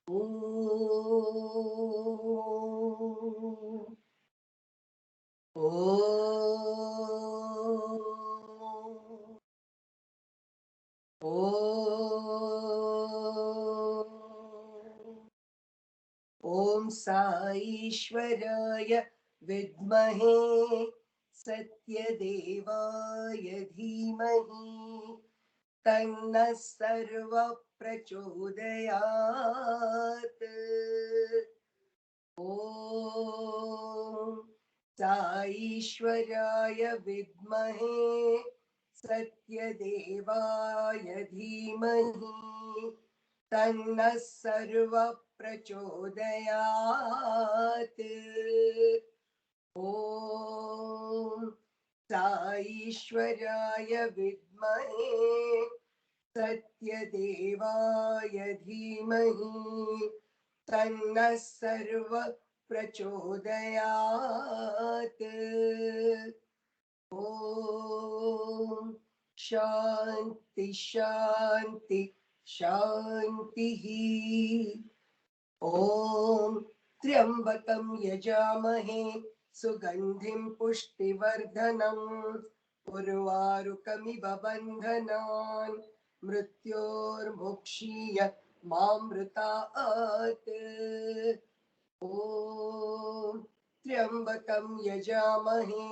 Om साईश्वराय विद्महे सत्यदेवाय धीमहि तन्नः सर्वः प्रचोदयात्। ॐ साईश्वराय विद्महे सत्यदेवाय धीमहि तन्नः सर्वः प्रचोदयात्। ॐ साईश्वराय विद्महे सत्यदेवाय धीमहि तन्नः सर्वः प्रचोदयात्। ॐ शान्ति शान्ति शान्तिः। ॐ त्र्यम्बकं यजामहे सुगन्धिं पुष्टिवर्धनम् उर्वारुकमिव बन्धनान् मृत्योर्मुक्षीय मामृतात्। ॐ त्र्यम्बकं यजामहे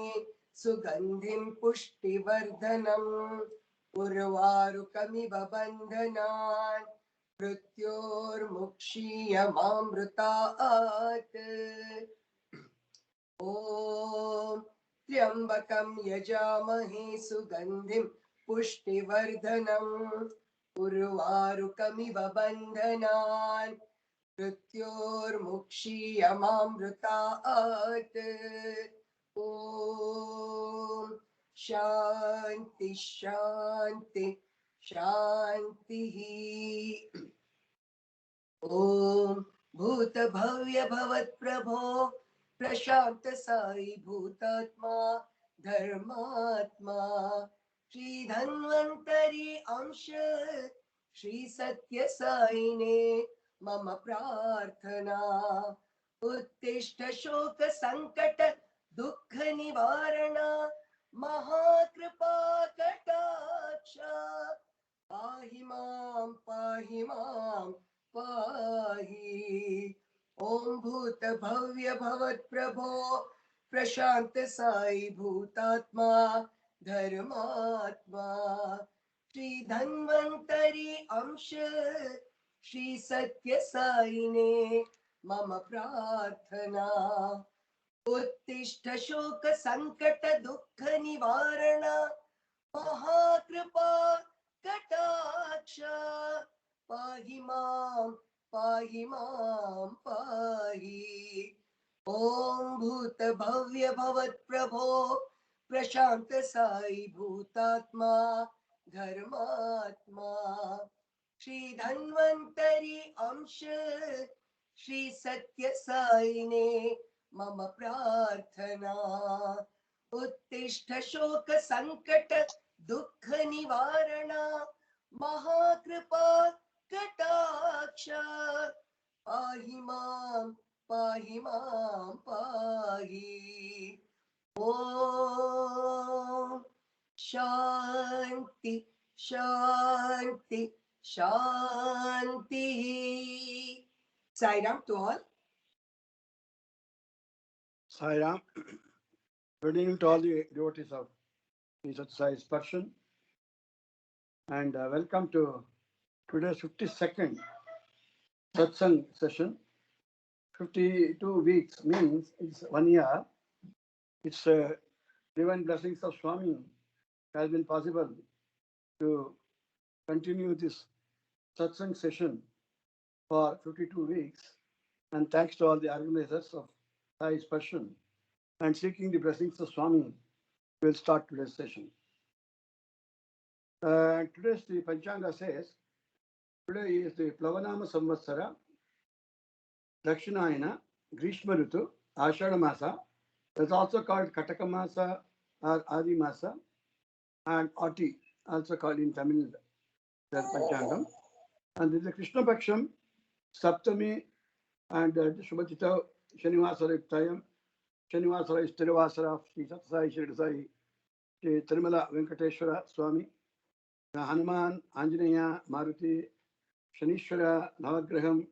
सुगन्धिं पुष्टिवर्धनम् उर्वारुकमिव बन्धनान् मृत्योर्मुक्षीय मामृतात्। ॐ त्र्यम्बकं यजामहे सुगन्धिं पुष्टिवर्धनम् उर्वारुकमिव बन्धनान् मृत्योर्मुक्षीय मामृतात्। ॐ शान्ति शान्ति शान्तिः। ॐ भूतभव्य भवत्प्रभो प्रशान्त साई भूतात्मा धर्मात्मा श्रीधन्वन्तरि अंश श्री सत्य साईने मम प्रार्थना। उत्तिष्ठ शोक संकट दुःख निवारण महाकृपा कटाक्ष पाहि मां पाहि मां पाहि। ओम भूत भव्य भवत्प्रभो प्रशांत साई भूतात्मा धर्मात्मा श्री धन्वन्तरि अंश श्री सत्य साईने मम प्रार्थना। उत्तिष्ठ शोक संकट दुःख निवारण महाकृपा कटाक्ष पाहि मां पाहि मां पाहि। ओम भूत भव्य भवत्प्रभो प्रशांत साई भूतात्मा धर्मात्मा श्री धन्वन्तरि अंश श्री सत्य साईने मम प्रार्थना। उत्तिष्ठ शोक संकट दुःख निवारण महाकृपा कटाक्ष पाहि मां पाहि मां पाहि। ओम शांति शांति शांति। Sai Ram to all. Sai Ram. Good evening to all the devotees of Sri Sai Sparshan, and welcome to today's 52nd Satsang session. 52 weeks means it's 1 year. It's divine blessings of Swami has been possible to continue this Satsang session for 52 weeks, and thanks to all the organizers of Sai Sparshan and seeking the blessings of Swami, we'll start today's session. Today's the Panchanga says, today is the Plavanama Samvatsara, Dakshinayana, Grishma Ritu, Ashada Masa. It's also called Kataka Masa or Adi Masa, and Ati, also called in Tamil the Panchangam. And this is the Krishna Paksham, Saptami and Shubhatita Shanivasara Yuktayam, Shanivasara Istirivasara of Sri Satsai Shri Sai, Sri Tirumala Venkateshwara Swami, Hanuman, Anjaneya, Maruti, Shanishwara, Navagraham,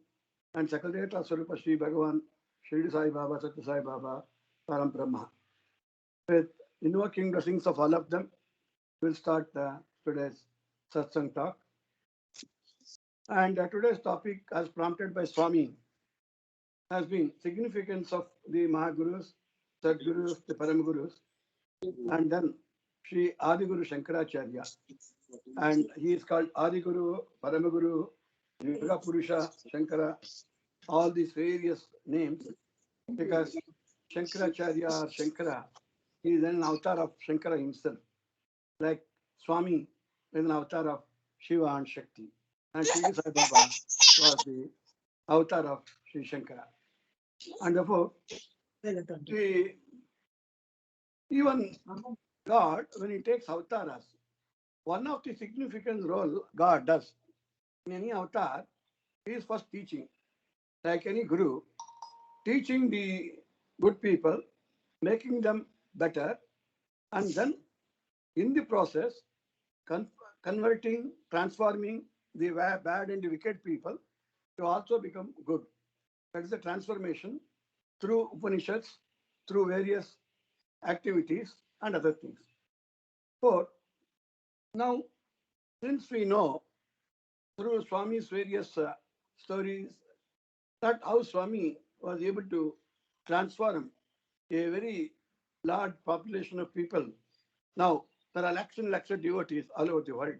and Sakadeta Swarupa Sri Bhagavan, Shri Sai Baba, Satya Sai Baba, Param Brahma. With invoking blessings of all of them, we'll start today's satsang talk. And today's topic, as prompted by Swami, has been significance of the Mahagurus, Sadgurus, the Paramgurus, and then Sri Adiguru Shankaracharya. And he is called Adiguru, Paramaguru, Yuga Purusha, Shankara, all these various names, because Shankaracharya or Shankara, he is an avatar of Shankara himself, like Swami is an avatar of Shiva and Shakti. And Shri Sai Baba was the avatar of Sri Shankara. And therefore, even God, when he takes avatars, one of the significant role God does in any avatar is first teaching. Like any guru, teaching the good people, making them better, and then in the process, converting, transforming the bad and the wicked people to also become good. That is the transformation through Upanishads, through various activities and other things. So now, since we know through Swami's various stories that how Swami was able to transform a very large population of people. Now, there are lakhs and lakhs of devotees all over the world.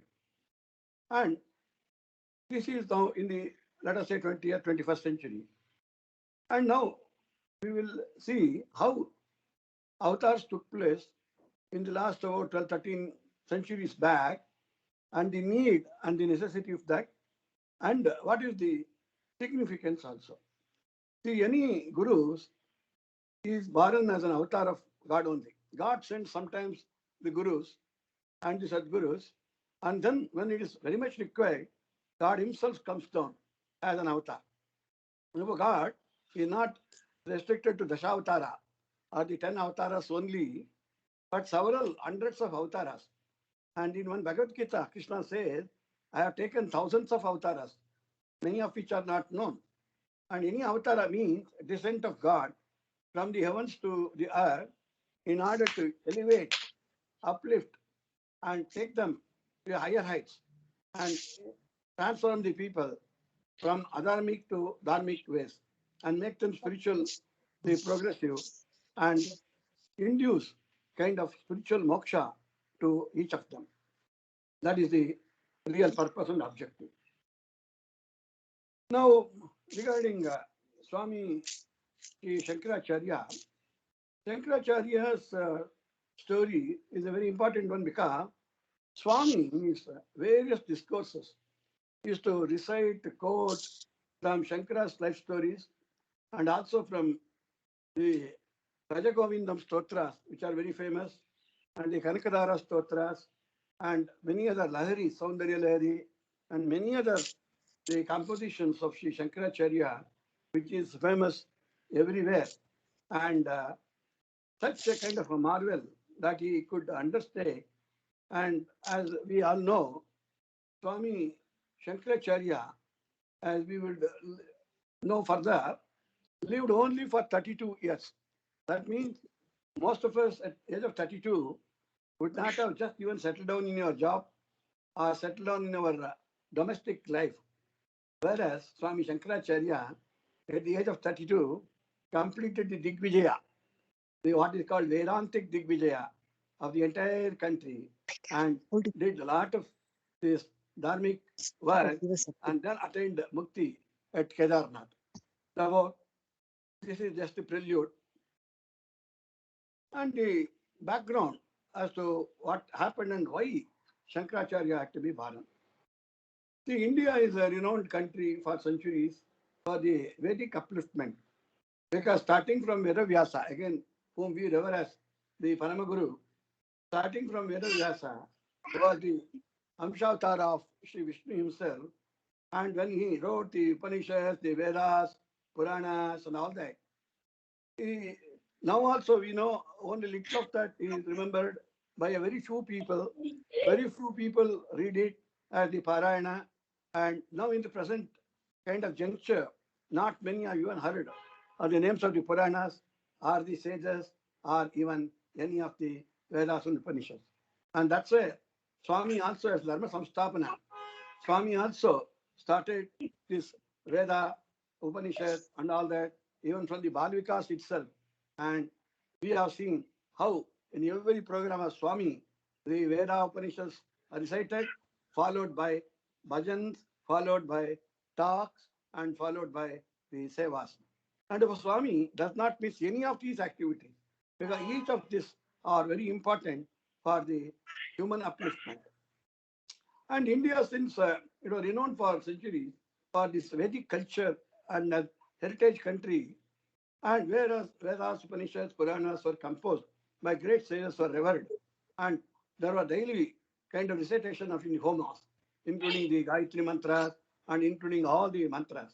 And this is now in the, let us say, 20th, 21st century. And now we will see how avatars took place in the last about 12, 13 centuries back, and the need and the necessity of that, and what is the significance also. See, any gurus is born as an avatar of God only. God sends sometimes the gurus and the Sadgurus, and then when it is very much required, God himself comes down as an avatar. Therefore, God is not restricted to Dashavatara or the 10 avatars only, but several hundreds of avatars. And in one Bhagavad Gita, Krishna says, I have taken thousands of avatars, many of which are not known. And any avatara means descent of God from the heavens to the earth in order to elevate, uplift, and take them to higher heights and transform the people from adharmic to dharmic ways and make them spiritual, the progressive, and induce kind of spiritual moksha to each of them. That is the real purpose and objective. Now, regarding Swami Shankaracharya, Shankaracharya's story is a very important one because Swami, in his various discourses, used to recite, quote from Shankara's life stories and also from the Rajagovindam stotras, which are very famous, and the Kanakadara stotras, and many other Lahari, Saundarya Lahari, and many other the compositions of Sri Shankaracharya, which is famous everywhere. And such a kind of a marvel that he could understand. And as we all know, Swami Shankaracharya, as we would know further, lived only for 32 years. That means most of us at the age of 32 would not have just even settled down in your job or settled down in our domestic life. Whereas Swami Shankaracharya, at the age of 32, completed the Digvijaya, what is called Vedantic Digvijaya of the entire country, and did a lot of this dharmic work and then attained Mukti at Kedarnath. Therefore, this is just a prelude. And the background as to what happened and why Shankaracharya had to be born. See, India is a renowned country for centuries for the Vedic upliftment. Because starting from Vedavyasa, again, whom we refer as the Paramaguru, starting from Vedavyasa, who was the Amshavatara of Sri Vishnu himself, And when he wrote the Upanishads, the Vedas, Puranas, and all that, he, now also we know only little of that is remembered by a very few people. Very few people read it as the Parayana. And now in the present kind of juncture, not many have even heard of the names of the Puranas or the sages or even any of the Vedas and Upanishads. And that's why Swami also as Dharma Samstapana, Swami also started this Veda, Upanishad, and all that, even from the Balvikas itself. And we have seen how in every program of Swami, the Veda Upanishads are recited, followed by bhajans, followed by talks, and followed by the sevas. And if Swami does not miss any of these activities, because each of these are very important for the human upliftment. And India, since renowned for centuries for this Vedic culture and heritage country, and whereas Vedas, Upanishads, Puranas were composed by great sages were revered, and there were daily kind of recitation of in homos, including the Gayatri mantras and including all the mantras.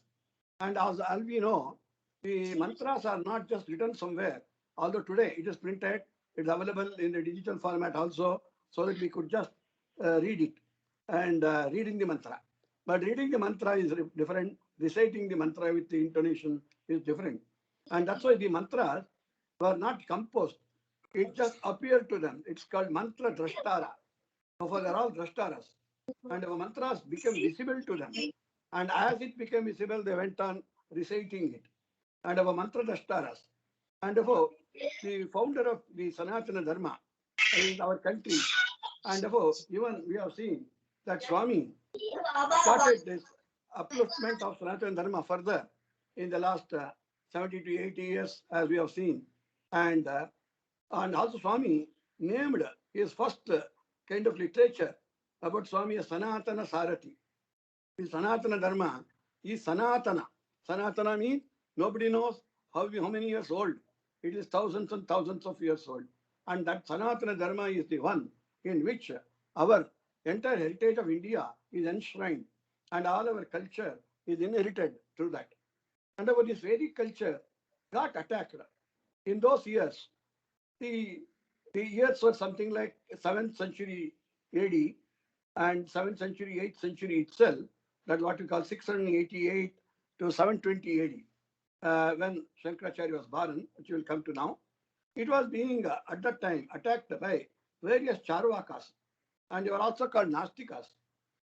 And as we know, the mantras are not just written somewhere, although today it is printed, it's available in the digital format also, so that we could just read it and reading the mantra. But reading the mantra is different, reciting the mantra with the intonation is different. And that's why the mantras were not composed. It just appeared to them. It's called mantra drashtara. So they're all drashtaras. And our mantras became visible to them. And as it became visible, they went on reciting it. And our mantra drashtaras. And therefore, the founder of the Sanatana Dharma in our country, and therefore, even we have seen that Swami started this upliftment of Sanatana Dharma further in the last 70 to 80 years, as we have seen. And also Swami named his first kind of literature about Swami as Sanatana Sarati. The Sanatana Dharma is Sanatana. Sanatana means nobody knows how many years old. It is thousands and thousands of years old. And that Sanatana Dharma is the one in which our entire heritage of India is enshrined and all our culture is inherited through that. And our this Vedic culture got attacked. In those years, the, the years were something like 7th century AD and 7th century, 8th century itself, that's what we call 688 to 720 AD, when Shankaracharya was born, which we will come to now. It was being at that time attacked by various Charvakas, and they were also called Nastikas,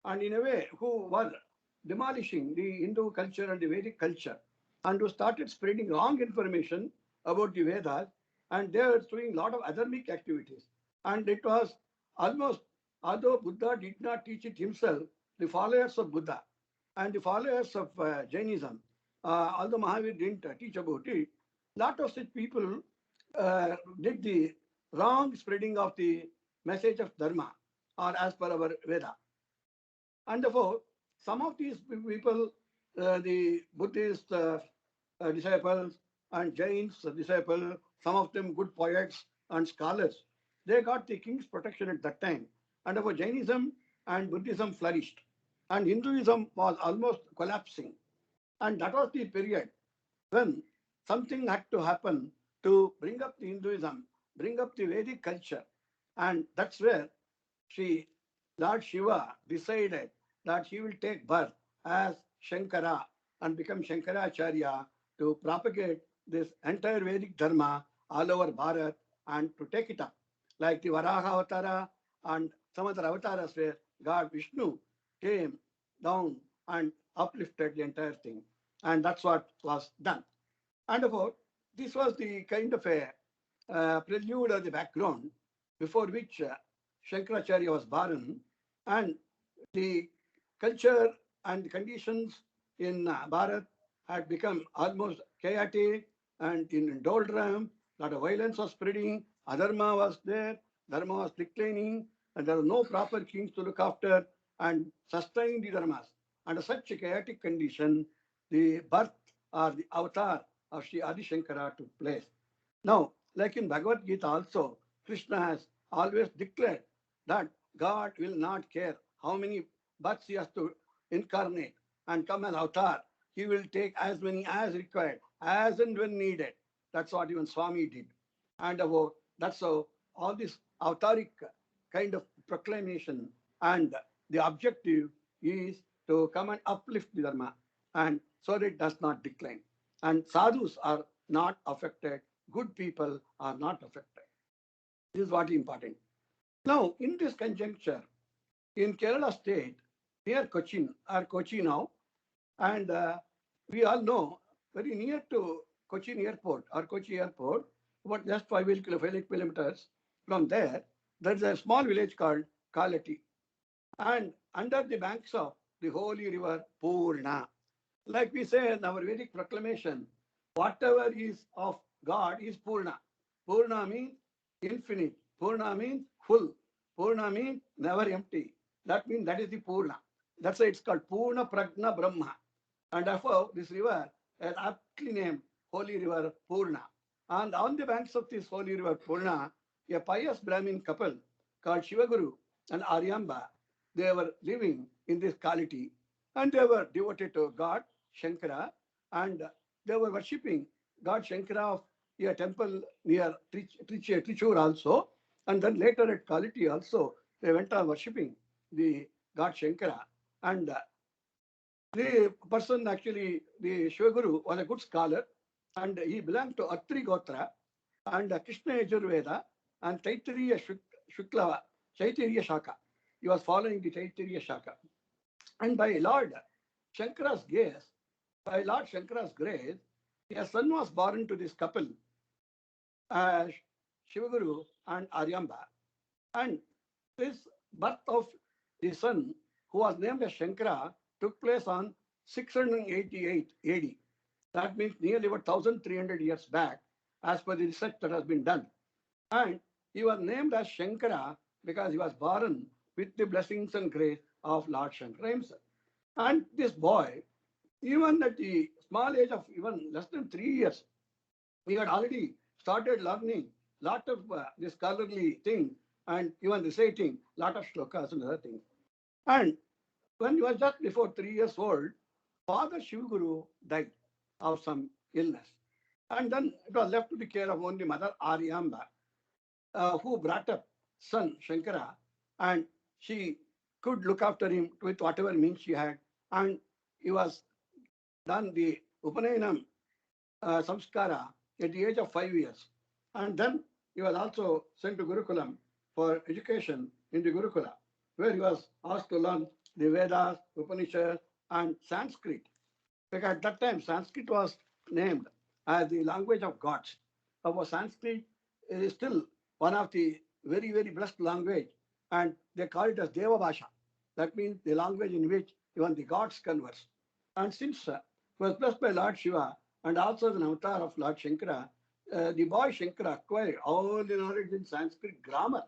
and in a way who were demolishing the Hindu culture and the Vedic culture, and who started spreading wrong information about the Vedas, and they were doing a lot of adharmic activities. And it was almost, although Buddha did not teach it himself, the followers of Buddha and the followers of Jainism, although Mahavir didn't teach about it, lot of such people did the wrong spreading of the message of Dharma, or as per our Veda. And therefore, some of these people, the Buddhist disciples and Jains disciples, some of them good poets and scholars, they got the king's protection at that time. And therefore, Jainism and Buddhism flourished. And Hinduism was almost collapsing. And that was the period when something had to happen to bring up the Hinduism, bring up the Vedic culture. And that's where Lord Shiva decided that he will take birth as Shankara and become Shankaracharya to propagate this entire Vedic Dharma all over Bharat and to take it up. Like the Varaha Avatara and some other avatars where God Vishnu came down and uplifted the entire thing. And that's what was done. And therefore, this was the kind of a prelude or the background before which Shankaracharya was born, and the culture and the conditions in Bharat had become almost chaotic and in doldrum. A lot of violence was spreading, adharma was there, dharma was declining, and there were no proper kings to look after and sustain the dharmas. Under such a chaotic condition, the birth or the avatar of Sri Adi Shankara took place. Now, like in Bhagavad Gita also, Krishna has always declared that God will not care how many births he has to incarnate. and come an avatar. He will take as many as required, as and when needed. That's what even Swami did. And that's how all this avataric kind of proclamation, and the objective is to come and uplift the Dharma, and so that it does not decline. And sadhus are not affected, good people are not affected. This is what is important. Now, in this conjuncture, in Kerala state, near Cochin, or Kochi now, and we all know very near to Cochin airport or Kochi airport, about just 5 kilometers from there, there's a small village called Kalati. And under the banks of the holy river Purna, like we say in our Vedic proclamation, whatever is of God is Purna. Purna means infinite. Purna means full. Purna means never empty. That means that is the Purna. That's why it's called Purna Prajna Brahma. And therefore, this river is aptly named Holy River Purna. And on the banks of this Holy River Purna, a pious Brahmin couple called Shivaguru and Aryamba, they were living in this Kaliti, and they were devoted to God Shankara, and they were worshipping God Shankara of a temple near Trichur also, and then later at Kaliti also, they went on worshipping the God Shankara. And the person actually, the Shivaguru, was a good scholar, and he belonged to Atri Gotra, and Krishna Yajurveda, and Taittiriya Shuklava, Chaitanya Shaka. He was following the Chaitanya Shaka. And by Lord Shankara's grace, a son was born to this couple, Shivaguru and Aryamba. And this birth of the son, who was named as Shankara, took place on 688 AD. That means nearly about 1,300 years back, as per the research that has been done. And he was named as Shankara because he was born with the blessings and grace of Lord Shankara himself. And this boy, even at the small age of even less than 3 years, he had already started learning a lot of the scholarly things, and even reciting a lot of shlokas and other things. And when he was just before 3 years old, Father Shivaguru died of some illness. And then it was left to the care of only Mother Aryamba, who brought up son Shankara, and she could look after him with whatever means she had. And he was done the Upanayana Samskara at the age of 5 years. And then he was also sent to Gurukulam for education in the Gurukula, where he was asked to learn the Vedas, Upanishads, and Sanskrit. Because at that time, Sanskrit was named as the language of gods. However, Sanskrit is still one of the very, very blessed language, and they call it as Deva Bhasha. That means the language in which even the gods converse. And since he was blessed by Lord Shiva and also the avatar of Lord Shankara, the boy Shankara acquired all the knowledge in Sanskrit grammar.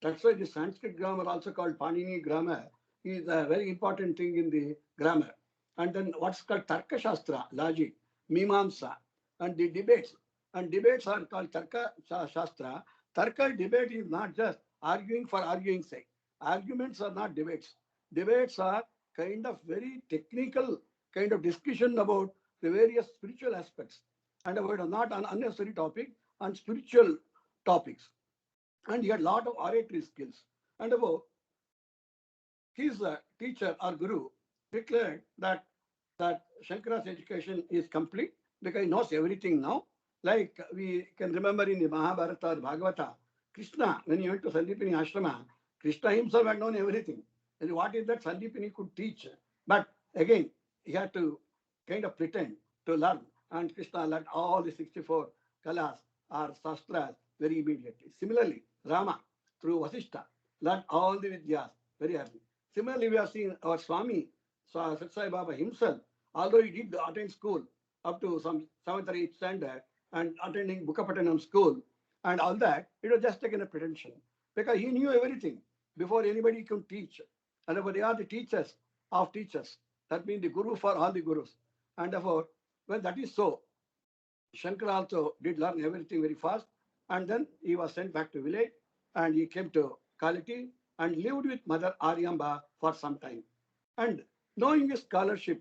That's why the Sanskrit grammar, also called Panini grammar, is a very important thing in the grammar. And then what's called Tarka Shastra, logic, Mimamsa, and the debates. And debates are called Tarka Shastra. Tarka debate is not just arguing for arguing's sake. Arguments are not debates. Debates are kind of very technical kind of discussion about the various spiritual aspects and about not an unnecessary topic and spiritual topics. And he had a lot of oratory skills. And about his teacher or guru declared that Shankara's education is complete because he knows everything now. Like we can remember in the Mahabharata or Bhagavata, Krishna, when he went to Sandipini Ashrama, Krishna himself had known everything. And what is that Sandipini could teach? But again, he had to kind of pretend to learn. And Krishna learned all the 64 kalas or sastras very immediately. Similarly, Rama, through Vasishta, learned all the vidyas very early. Similarly, we have seen our Swami, Sathya Sai Baba himself, although he did attend school up to some 7th or 8th standard and attending Bukkapatanam school and all that, it was just taken a pretension because he knew everything before anybody could teach. And therefore, they are the teachers of teachers. That means the guru for all the gurus. And therefore, when that is so, Shankara also did learn everything very fast. And then he was sent back to village and he came to Kaliti and lived with Mother Aryamba for some time. And knowing his scholarship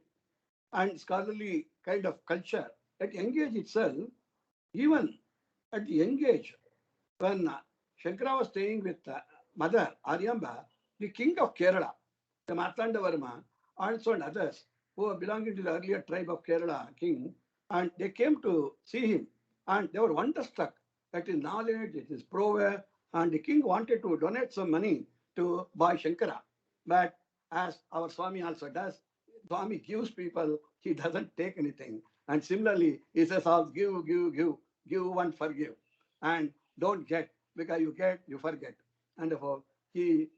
and scholarly kind of culture. At young age itself, even at the young age, when Shankara was staying with mother Aryamba, the king of Kerala, the Martandavarma, also and others who were belonging to the earlier tribe of Kerala king, and they came to see him, and they were wonderstruck at his knowledge, at his prowess, and the king wanted to donate some money to buy Shankara. But as our Swami also does, Swami gives people, he doesn't take anything. And similarly, he says, I'll give and forgive. And don't get, because you get, you forget. And therefore, he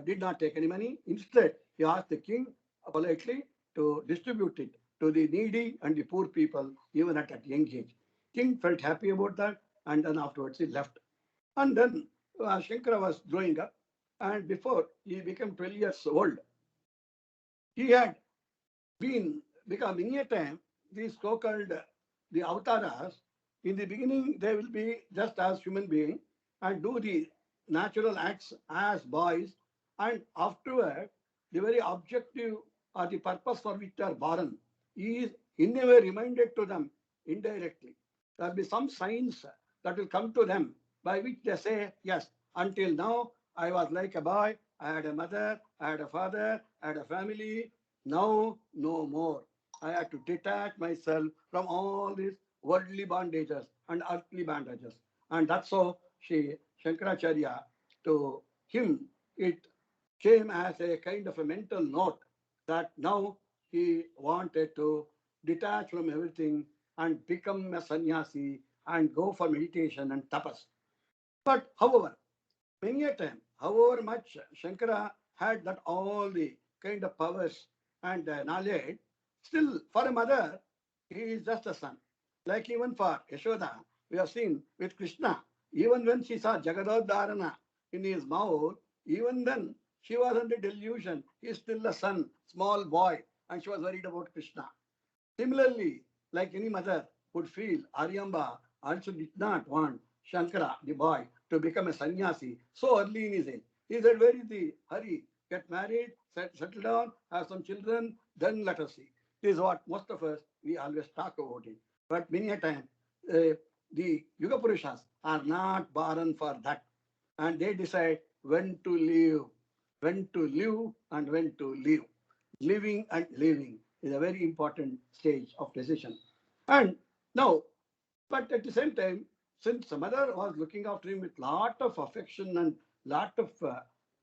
did not take any money. Instead, he asked the king politely to distribute it to the needy and the poor people, even at that young age. King felt happy about that, and then afterwards he left. And then Shankara was growing up, and before he became 12 years old, he had been, because many a time, these so-called the avataras, in the beginning, they will be just as human being and do the natural acts as boys. And afterward, the very objective or the purpose for which they are born is in a way reminded to them indirectly. There will be some signs that will come to them by which they say, yes, until now, I was like a boy, I had a mother, I had a father, I had a family. Now, no more. I had to detach myself from all these worldly bondages and earthly bondages. And that's how Shankaracharya, to him, it came as a kind of a mental note that now he wanted to detach from everything and become a sannyasi and go for meditation and tapas. But however, many a time, however much Shankara had that all the kind of powers and knowledge, still for a mother, he is just a son. Like even for Yashoda, we have seen with Krishna, even when she saw Jagadodharana in his mouth, even then she was under delusion. He is still a son, small boy, and she was worried about Krishna. Similarly, like any mother would feel, Aryamba also did not want Shankara, the boy, to become a sannyasi so early in his age. He said, where is the hurry? Get married, settle down, have some children, then let us see. This is what most of us, we always talk about it. But many a time, the Yuga Purushas are not born for that. And they decide when to live and when to live. Living and living is a very important stage of decision. And now, but at the same time, since the mother was looking after him with lot of affection and lot of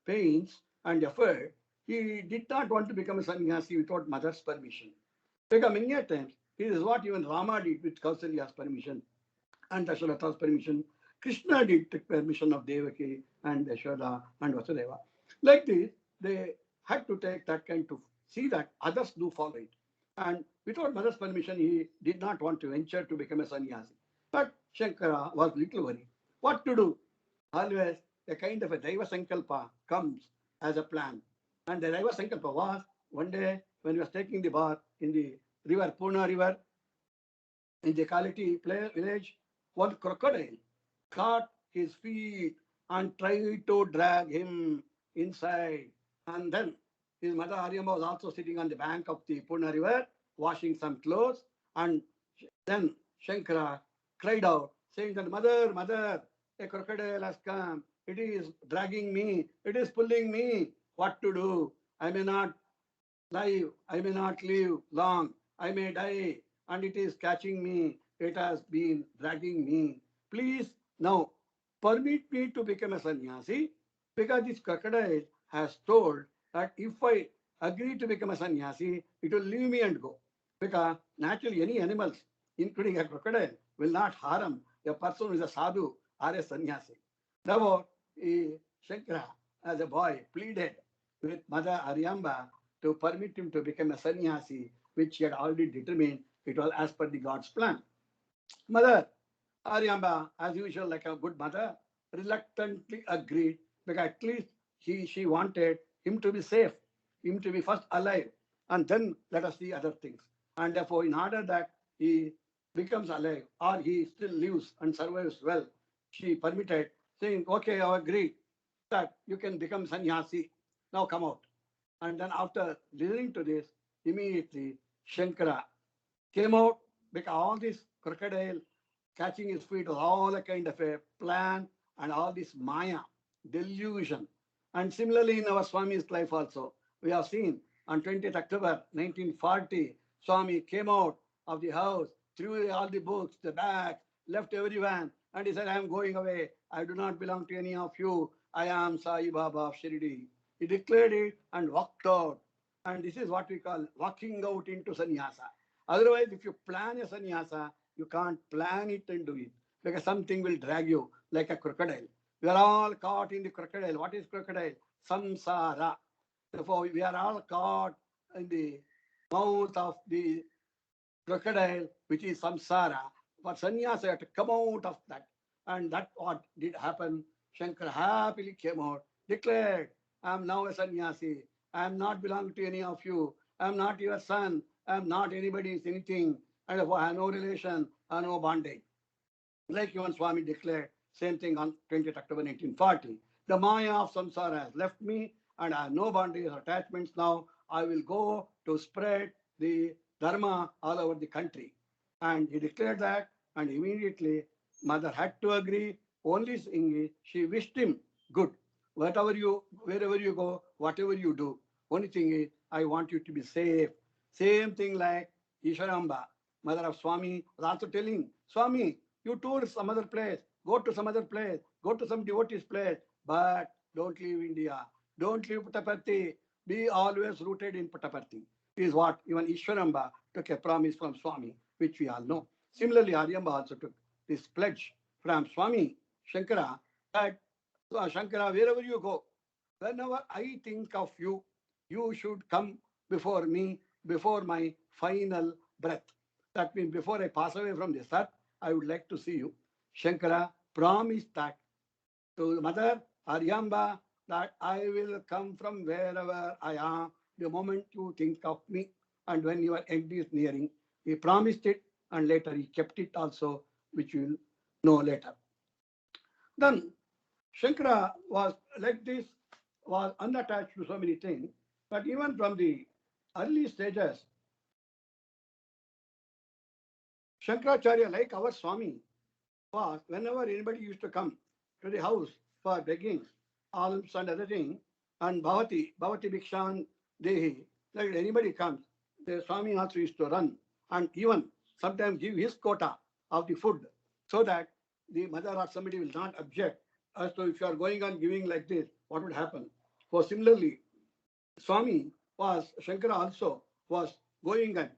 pains and effort, he did not want to become a sannyasi without mother's permission. Because many a times, this is what even Rama did with Kausalya's permission and Dasharatha's permission. Krishna did take permission of Devaki and Yashoda and Vasudeva. Like this, they had to take that kind to see that others do follow it. And without mother's permission, he did not want to venture to become a sannyasi. But Shankara was little worried. What to do? Always a kind of a Daiva Sankalpa comes as a plan. And the Daiva Sankalpa was one day when he was taking the bath in the river, Purna river, in the Kaliti village, one crocodile caught his feet and tried to drag him inside. And then his mother Aryama was also sitting on the bank of the Purna river, washing some clothes. And then Shankara cried out, saying that, Mother, mother, a crocodile has come. It is dragging me. It is pulling me. What to do? I may not live, I may not live long, I may die, and it is catching me, it has been dragging me. Please now permit me to become a sannyasi, because this crocodile has told that if I agree to become a sannyasi, it will leave me and go. Because naturally, any animals, including a crocodile, will not harm a person who is a sadhu or a sannyasi. Therefore, Shankara, as a boy, pleaded with Mother Aryamba to permit him to become a sannyasi, which he had already determined it was as per the God's plan. Mother Aryamba, as usual, like a good mother, reluctantly agreed because at least she wanted him to be safe, him to be first alive, and then let us see other things. And therefore, in order that he becomes alive or he still lives and survives well, she permitted, saying, okay, I agree that you can become sannyasi. Now come out. And then after listening to this, immediately Shankara came out because all this crocodile catching his feet was all a kind of a plan and all this Maya, delusion. And similarly in our Swami's life also, we have seen on 20th October 1940, Swami came out of the house, threw all the books, the bags, left everyone, and he said, I am going away. I do not belong to any of you. I am Sai Baba of Shirdi. He declared it and walked out. And this is what we call walking out into sannyasa. Otherwise, if you plan a sannyasa, you can't plan it and do it because something will drag you like a crocodile. We are all caught in the crocodile. What is crocodile? Samsara. Therefore, we are all caught in the mouth of the crocodile, which is samsara. For sannyasa, you have to come out of that. And that's what did happen. Shankara happily came out, declared, I am now a sannyasi. I am not belonging to any of you. I am not your son. I am not anybody's anything. And I have no relation, I have no bondage. Like even Swami declared, same thing on 20th October 1940. The Maya of samsara has left me and I have no bondage or attachments now. I will go to spread the dharma all over the country. And he declared that, and immediately mother had to agree. Only thing is, she wished him good. Wherever you go, whatever you do. Only thing is, I want you to be safe. Same thing like Ishwaramba, mother of Swami, was also telling, Swami, you tour some other place, go to some other place, go to some devotee's place, but don't leave India. Don't leave Puttaparthi. Be always rooted in Puttaparthi. Is what even Ishwaramba took a promise from Swami, which we all know. Similarly, Aryamba also took this pledge from Swami Shankara that Shankara, wherever you go, whenever I think of you, you should come before me, before my final breath. That means before I pass away from this earth, I would like to see you. Shankara promised that to Mother Aryamba that I will come from wherever I am the moment you think of me and when your end is nearing. He promised it and later he kept it also, which you will know later. Then Shankara was like this, was unattached to so many things, but even from the early stages, Shankaracharya, like our Swami, was whenever anybody used to come to the house for begging alms and other things, and Bhavati Bhikshan Dehi, like anybody comes, the Swami also used to run and even sometimes give his quota of the food so that the mother or somebody will not object as to if you are going on giving like this, what would happen. For similarly, Swami was, Shankara also was going and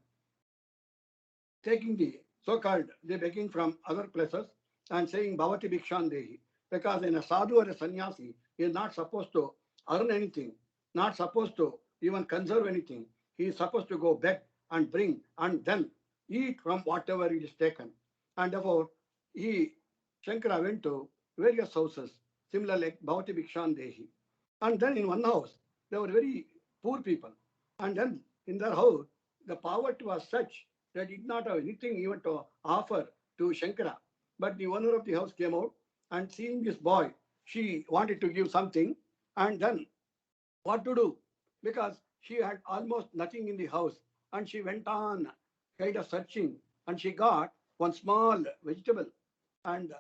taking the so-called the begging from other places and saying Bhavati Bhikshan Dehi. Because in a sadhu or a sannyasi, he is not supposed to earn anything, not supposed to even conserve anything. He is supposed to go beg and bring and then eat from whatever it is taken. And therefore, Shankara went to various houses, similar like Bhavati Bhikshan Dehi. And then in one house, there were very poor people. And then in their house, the poverty was such that did not have anything even to offer to Shankara. But the owner of the house came out and seeing this boy, she wanted to give something and then what to do? Because she had almost nothing in the house and she went on kind of searching and she got one small vegetable and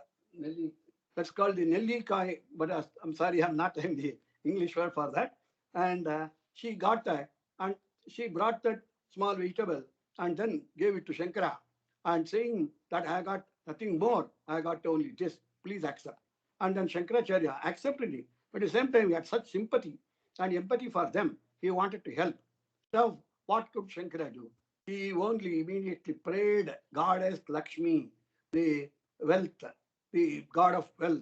that's called the nellikai, but I'm sorry, I'm not having the English word for that. And she got that and she brought that small vegetable and then gave it to Shankara and saying that I got nothing more, I got only this, please accept. And then Shankaracharya accepted it. But at the same time, he had such sympathy and empathy for them. He wanted to help. So what could Shankara do? He only immediately prayed Goddess Lakshmi, the wealth, the god of wealth,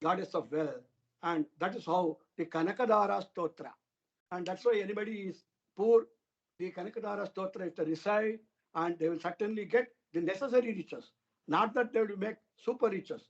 goddess of wealth. And that is how the Kanakadara Stotra. And that's why anybody is poor, the Kanakadara Stotra is to recite and they will certainly get the necessary riches. Not that they will make super riches.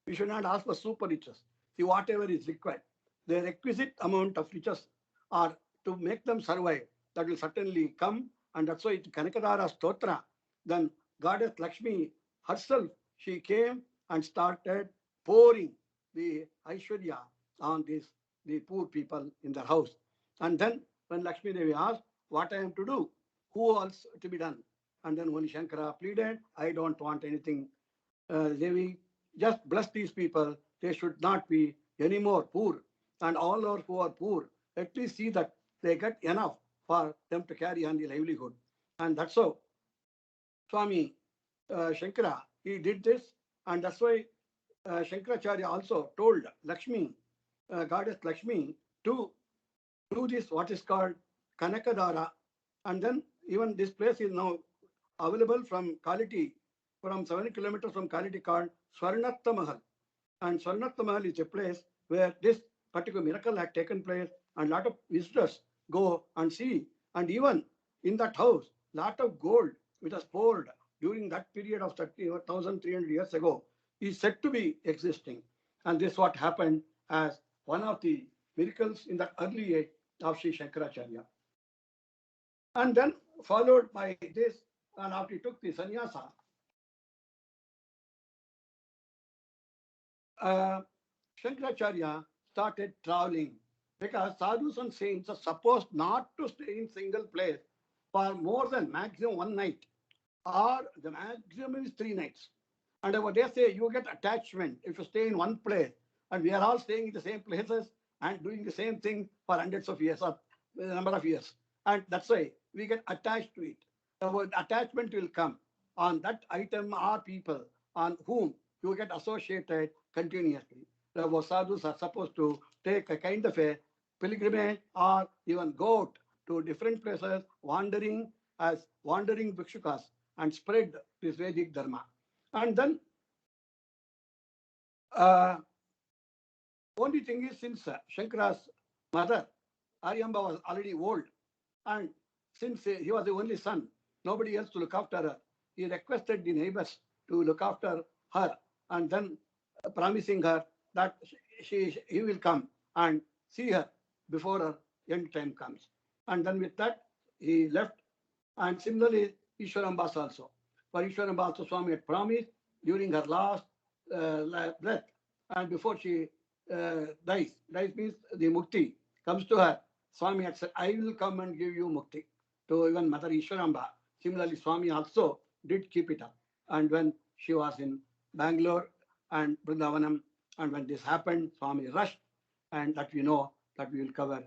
We should not ask for super riches. See, whatever is required. The requisite amount of riches are to make them survive. That will certainly come. And that's why it's Kanakadara Stotra. Then Goddess Lakshmi herself, she came and started pouring the Aishwarya on the poor people in their house. And then when Lakshmi Devi asked, what I am to do? who else to be done? And then when Shankara pleaded, I don't want anything, Devi, just bless these people. They should not be any more poor. And all our who are poor, at least see that they get enough for them to carry on the livelihood. And that's how Swami Shankara, he did this. And that's why Shankaracharya also told Lakshmi, goddess Lakshmi, to do this, what is called Kanakadara. And then even this place is now available from Kaliti, from 7 kilometers from Kaliti, called Swarnatta Mahal. And Swarnatta Mahal is a place where this particular miracle had taken place, and a lot of visitors go and see. And even in that house, lot of gold which was poured during that period of 1,300 years ago is said to be existing. And this is what happened as one of the miracles in the early age of Sri Shankaracharya. And then followed by this, and after he took the sannyasa, Shankaracharya started traveling, because sadhus and saints are supposed not to stay in single place for more than maximum one night, or the maximum is 3 nights. And what they say, you get attachment if you stay in one place, and we are all staying in the same places and doing the same thing for hundreds of years or a number of years. And that's why we get attached to it. The word attachment will come on that item or people on whom you get associated continuously. The sadhus are supposed to take a kind of a pilgrimage or even go out to different places, wandering as wandering bhikshukas, and spread this Vedic dharma. And then only thing is, since Shankara's mother, Aryamba, was already old, and since he was the only son, nobody else to look after her, he requested the neighbors to look after her, and then promising her that he will come and see her before her end time comes. And then with that, he left. And similarly, Ishwarambas also. For Ishwaramba also, Swami had promised during her last breath, and before she dies means the mukti comes to her. Swami had said, I will come and give you mukti to even Mother Ishwaramba. Similarly, Swami also did keep it up. And when she was in Bangalore and Vrindavanam, and when this happened, Swami rushed, and that we know that we will cover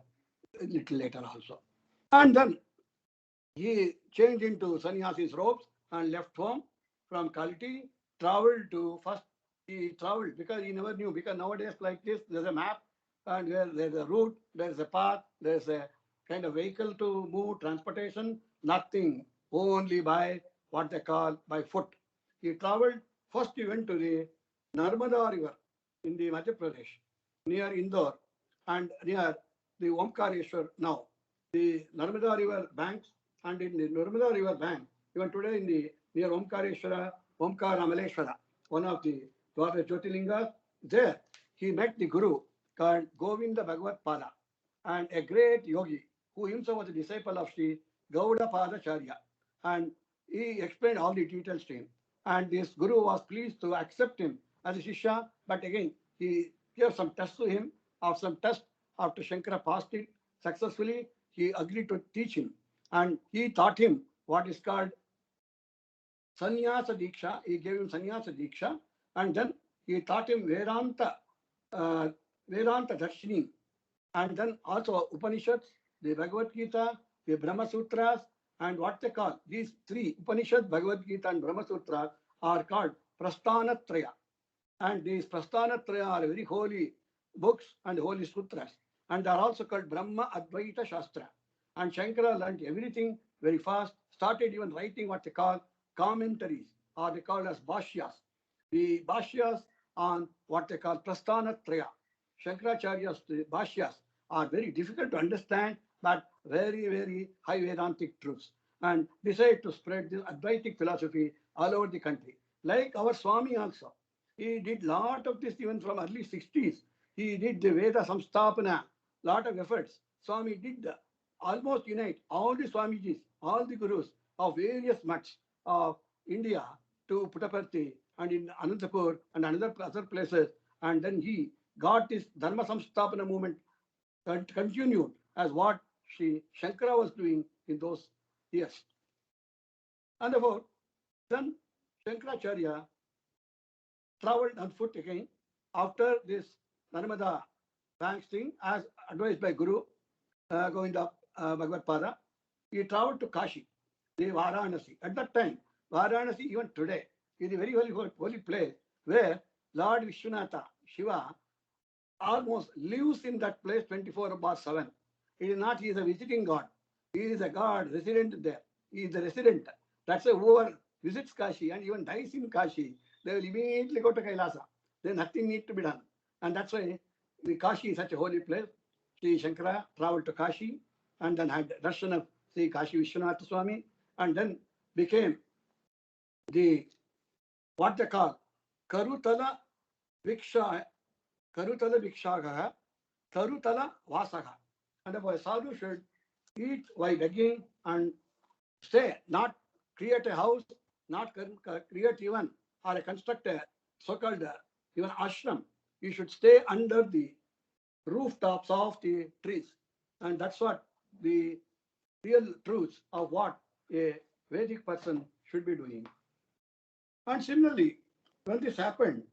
a little later also. And then he changed into sannyasi's robes and left home from Kaliti, traveled to first. He traveled because he never knew, because nowadays like this, there's a map, and there's a route, there's a path, there's a kind of vehicle to move, transportation, nothing, only by what they call by foot. He traveled, first he went to the Narmada River in the Madhya Pradesh, near Indore, and near the Omkareshwar now. The Narmada River banks, and in the Narmada River bank, even today in the near Omkareshwara, Omkar Amaleshwara, one of the Dwara Jyotirlingas, there he met the Guru called Govinda Bhagavad Pada, and a great yogi who himself was a disciple of Sri Gauda Padacharya. And he explained all the details to him. And this Guru was pleased to accept him as a Shishya, but again, he gave some tests to him. After some tests, after Shankara passed it successfully, he agreed to teach him. And he taught him what is called Sannyasa Diksha. He gave him Sannyasa Diksha, and then he taught him Vedanta, Vedanta Darshini, and then also Upanishads, the Bhagavad Gita, the Brahma Sutras, and what they call these 3 Upanishads, Bhagavad Gita, and Brahma Sutras are called Prasthanatraya. And these Prasthanatraya are very holy books and holy sutras, and they are also called Brahma Advaita Shastra. And Shankara learned everything very fast, started even writing what they call commentaries, or they call as Bhashyas. The Bhashyas on what they call Prasthanatraya. Shankaracharya's Bhashyas are very difficult to understand, but very, very high Vedantic truths, and decided to spread this Advaitic philosophy all over the country. Like our Swami also, he did lot of this even from early 60s. He did the Veda Samstapana, lot of efforts. Swami did almost unite all the Swamijis, all the Gurus of various mats of India to Puttaparthi and in Anantapur and other places. And then he got this Dharma Samstapana movement continued as what Sri Shankara was doing in those years. And therefore, then Shankaracharya traveled on foot again after this Narmada banks thing, as advised by Guru Govinda Bhagavad Pada. He traveled to Kashi, the Varanasi. At that time, Varanasi, even today, is a very, very holy place where Lord Vishwanatha, Shiva, almost lives in that place 24/7. He is not, he is a visiting God. He is a God resident there. He is the resident. That's why whoever visits Kashi and even dies in Kashi, they will immediately go to Kailasa. Then nothing need to be done. And that's why the Kashi is such a holy place. Sri Shankara traveled to Kashi and then had darshan of Sri Kashi Vishwanath Swami and then became the, what they call, Karutala Viksha, Karutala Vikshagaha, Tarutala Vasaga. And therefore, a sadhu should eat while begging and stay, not create a house, not create even or construct a so-called even ashram. You should stay under the rooftops of the trees. And that's what the real truths of what a Vedic person should be doing. And similarly, when this happened,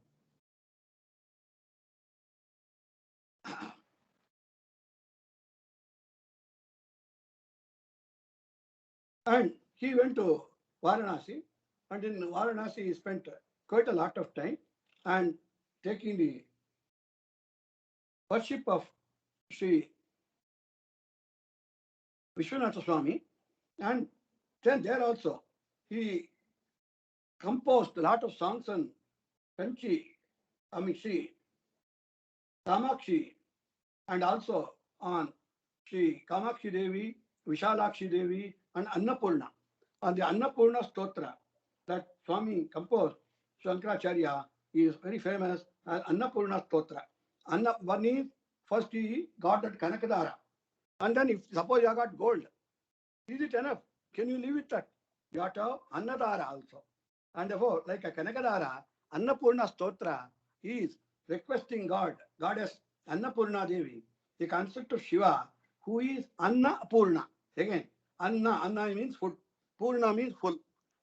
and he went to Varanasi, and in Varanasi he spent quite a lot of time and taking the worship of Sri Vishwanatha Swami. And then there also he composed a lot of songs on Kanchi, Sri Kamakshi, and also on Sri Kamakshi Devi, Vishalakshi Devi, and Annapurna. On the Annapurna Stotra that Swami composed, Shankaracharya is very famous as Annapurna Stotra. One is, first he got that Kanakadara. And then if suppose you got gold, is it enough? Can you live with that? You have to have Annadara also. And therefore, like a Kanakadara, Annapurna Stotra is requesting God, Goddess Annapurna Devi, the concept of Shiva, who is Annapurna. Again, Anna means food, Purna means full.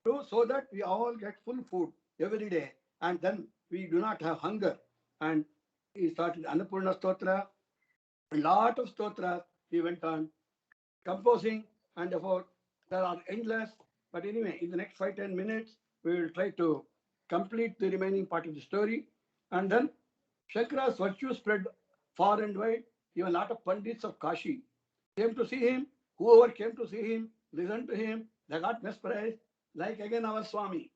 So that we all get full food every day, and then we do not have hunger. And he started Annapurna Stotra, a lot of stotras he went on composing, and therefore there are endless. But anyway, in the next 5-10 minutes, we will try to complete the remaining part of the story. And then Shankara's virtue spread far and wide. Even a lot of Pandits of Kashi came to see him. Whoever came to see him, listened to him, they got mesmerized, like again our Swami.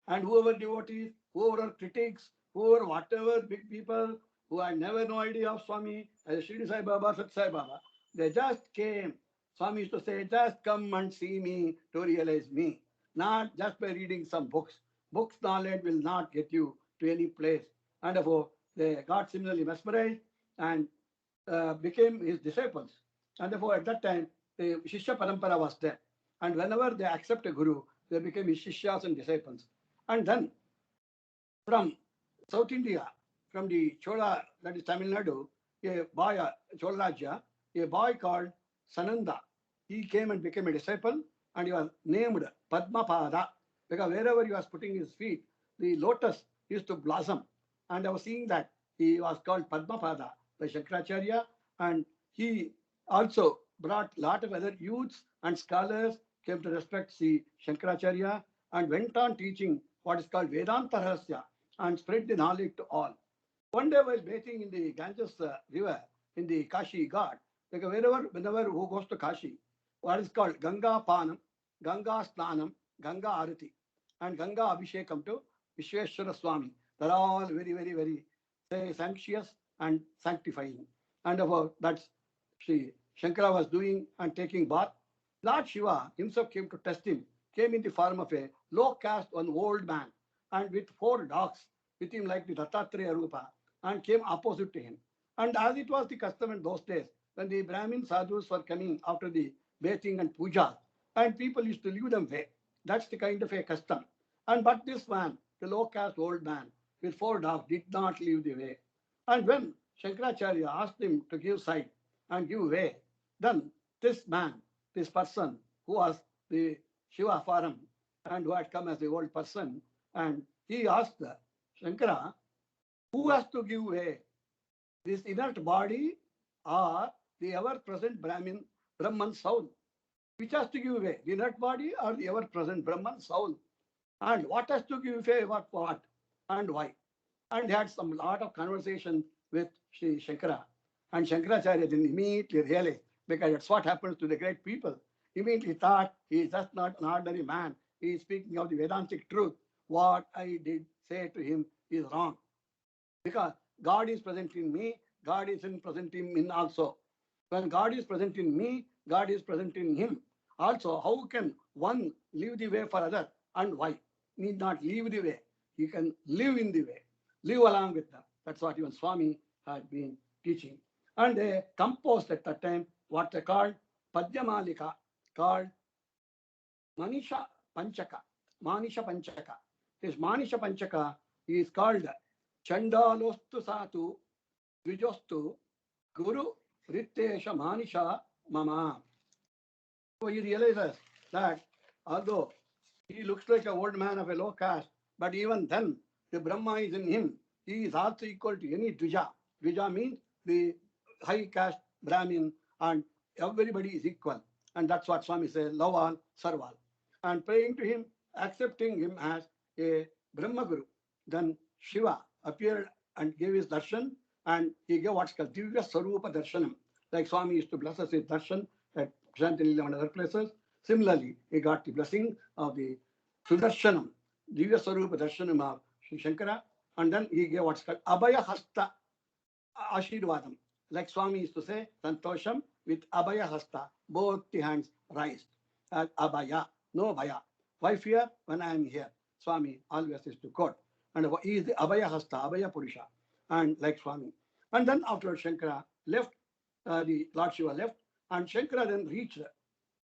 And whoever devotees, whoever critics, whoever whatever big people who had never no idea of Swami, as Shri Sai Baba, Sat Sai Baba, they just came. Swami used to say, just come and see me to realize me. Not just by reading some books. Books knowledge will not get you to any place. And therefore, they got similarly mesmerized and became his disciples. And therefore, at that time, the Shishya Parampara was there. And whenever they accept a Guru, they became his Shishyas and disciples. And then from South India, from the Chola, that is Tamil Nadu, a boy, Chola Rajya, a boy called Sananda, he came and became a disciple, and he was named Padmapada, because wherever he was putting his feet, the lotus used to blossom. And I was seeing that he was called Padmapada by Shankaracharya, and he also brought a lot of other youths and scholars came to respect Sri Shankaracharya and went on teaching what is called Vedanta Rahasya and spread the knowledge to all. One day while bathing in the Ganges river in the Kashi Ghat, like whenever who goes to Kashi, what is called Ganga Panam, Ganga Snanam, Ganga Arati, and Ganga Abhishekam to Vishweshwara Swami. They're all very, very, very sanctious and sanctifying. And therefore, that's Sri Shankara was doing and taking bath. Lord Shiva himself came to test him, came in the form of a low caste, one old man, and with 4 dogs with him like the Dattatreya Rupa, and came opposite to him. And as it was the custom in those days, when the Brahmin sadhus were coming after the bathing and puja, and people used to leave them way. That's the kind of a custom. And but this man, the low caste old man with 4 dogs, did not leave the way. And when Shankaracharya asked him to give side and give way, then this man, this person who was the Shiva form, and who had come as the old person. And he asked Shankara, who has to give way, this inert body or the ever-present Brahman soul? Which has to give way, the inert body or the ever-present Brahman soul? And what has to give way, what, and why? And he had some lot of conversation with Sri Shankara. And Shankaracharya didn't immediately realize, because that's what happens to the great people. Immediately thought he is just not an ordinary man. He is speaking of the Vedantic truth. What I did say to him is wrong. Because God is present in me, God is present in him also. When God is present in me, God is present in him. Also, how can one leave the way for other, and why? Need not leave the way. He can live in the way, live along with them. That's what even Swami had been teaching. And they composed at that time what they called Padyamalika, called Manisha Panchaka. Manisha Panchaka. This Manisha Panchaka is called Chandalostu Satu Dvijostu Guru Rittesha Manisha Mama. So he realizes that although he looks like an old man of a low caste, but even then the Brahma is in him. He is also equal to any Dvija. Dvija means the high caste Brahmin, and everybody is equal. And that's what Swami says, love all, serve all. And praying to him, accepting him as a Brahma Guru. Then Shiva appeared and gave his darshan, and he gave what's called Divya Sarupa Darshanam. Like Swami used to bless us with darshan at Shantilila and other places. Similarly, he got the blessing of the Sudarshanam, Divya Sarupa Darshanam of Sri Shankara, and then he gave what's called Abhaya Hasta Ashirvadam. Like Swami used to say, Santosham with Abhaya Hasta, both the hands raised. Abhaya, no Bhaya. Why fear when I am here? Swami always used to quote. And he is the Abhaya Hasta, Abhaya Purusha, and like Swami. And then after Shankara left, the Lord Shiva left, and Shankara then reached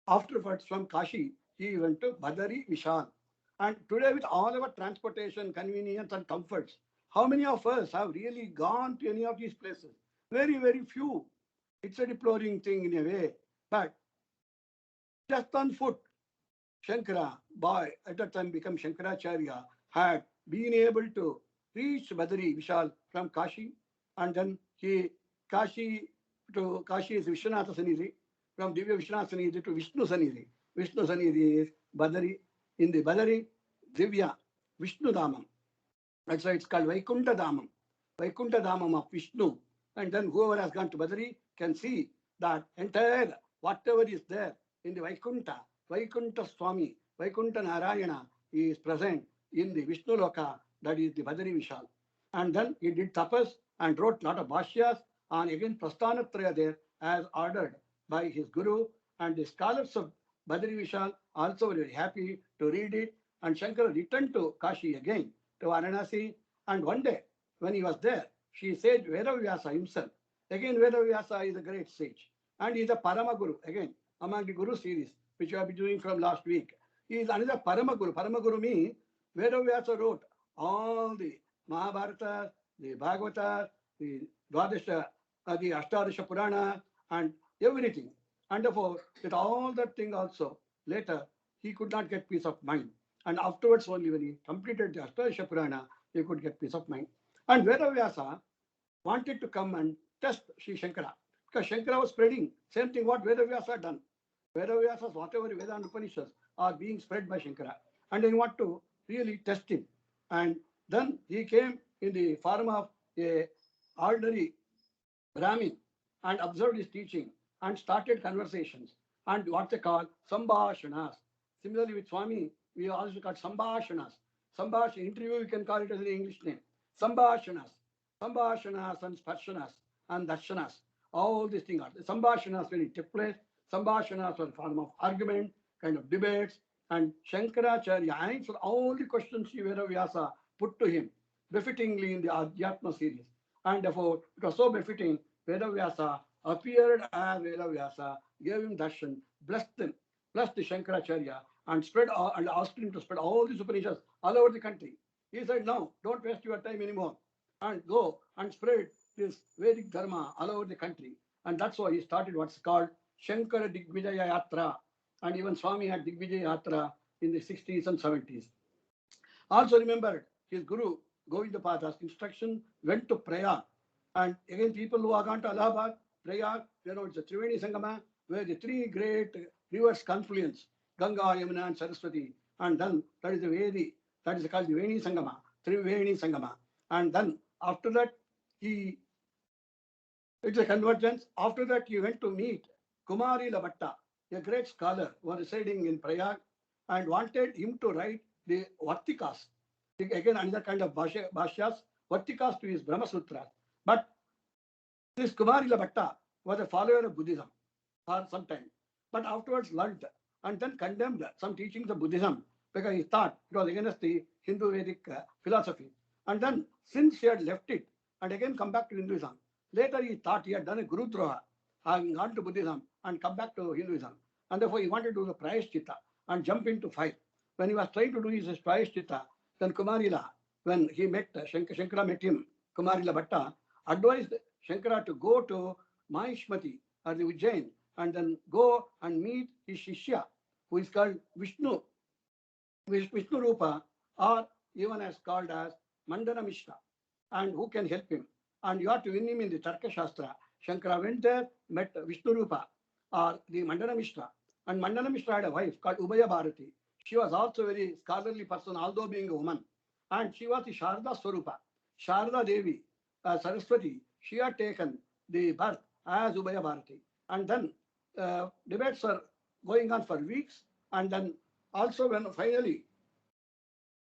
afterwards from Kashi, he went to Badari Vishal. And today, with all our transportation, convenience, and comforts, how many of us have really gone to any of these places? Very, very few. It's a deploring thing in a way. But just on foot, Shankara, boy, at that time become Shankaracharya, had been able to reach Badari Vishal from Kashi. And then he, Kashi to Kashi is Vishwanatha Sanidhi. From Divya Vishwanath Sanidhi to Vishnu Sanidhi. Vishnu Sanidhi is Badari. In the Badari, Divya, Vishnu Dhamam. That's why it's called Vaikuntha Dhamam. Vaikuntha Dhamam of Vishnu. And then whoever has gone to Badari can see that entire, whatever is there in the Vaikuntha, Vaikuntha Swami, Vaikuntha Narayana is present in the Vishnu Loka, that is the Badari Vishal. And then he did tapas and wrote a lot of bhashyas on again Prasthanatraya there as ordered by his guru, and the scholars of Badari Vishal also were very happy to read it. And Shankara returned to Kashi again, to Varanasi. And one day, when he was there, she said Vedavyasa himself. Again, Vedavyasa is a great sage. And he is a Parama Guru, again, among the Guru series, which we have been doing from last week. He is another Parama Guru. Parama Guru means Vedavyasa wrote all the Mahabharata, the Bhagavata, the Dwadasha, the Ashtadasha Purana, and everything. And therefore, with all that thing also, later, he could not get peace of mind. And afterwards, only when he completed the Ashtadasha Purana, he could get peace of mind. And Vedavyasa wanted to come and test Sri Shankara, because Shankara was spreading same thing what Vedavyasa had done. Vedavyasas, whatever Veda and Upanishads are being spread by Shankara, and they want to really test him. And then he came in the form of a ordinary Brahmin and observed his teaching and started conversations and what they call Sambhashanas. Similarly, with Swami, we also call Sambhashanas. Sambhashana, interview, we can call it as an English name. Sambhashanas. Sambhashanas and Sparshanas and Darshanas. All these things are. The Sambhashanas, when it took place, Sambhashanas were a form of argument, kind of debates, and Shankaracharya answered all the questions Vedavyasa put to him, befittingly in the Adhyatma series. And therefore, it was so befitting, Vedavyasa appeared as Vedavyasa, gave him darshan, blessed him, blessed the Shankaracharya, and spread and asked him to spread all these Upanishads all over the country. He said, no, don't waste your time anymore, and go and spread this Vedic Dharma all over the country. And that's why he started what's called Shankara Digvijaya Yatra. And even Swami had Digvijaya Yatra in the 60s and 70s. Also remember his guru Govindapada's instruction went to Prayag. And again, people who are gone to Allahabad, Prayag, it's the Triveni Sangama, where the three great rivers confluence, Ganga, Yamuna, and Saraswati. And then that is the Vedi, that is called the Veni Sangama, Triveni Sangama. And then after that, it's a convergence. After that, he went to meet Kumari Lavatta, a great scholar who was residing in Prayag, and wanted him to write the Vartikas. Again, another kind of Bhashyas, Vartikas to his Brahma Sutras. But this Kumari Lavatta was a follower of Buddhism for some time, but afterwards learned and then condemned some teachings of Buddhism because he thought it was against the Hindu Vedic philosophy. And then, since he had left it and again come back to Hinduism, later he thought he had done a Guru Droha, having gone to Buddhism and come back to Hinduism. And therefore, he wanted to do the Prayashchitta and jump into fire. When he was trying to do his Prayashchitta, then Kumarila, when he met Shankara met him, Kumarila Bhatta, advised Shankara to go to Mahishmati or the Ujjain and then go and meet his Shishya, who is called Vishnu Rupa, or even as called as Mandana Mishra, and who can help him. And you have to win him in the Tarka Shastra. Shankara went there, met Vishnu Rupa, or the Mandana Mishra. And Mandana Mishra had a wife called Ubaya Bharati. She was also a very scholarly person, although being a woman. And she was the Sharda Swarupa. Sharda Devi, Saraswati, she had taken the birth as Ubaya Bharati. And then debates were going on for weeks. And then also when finally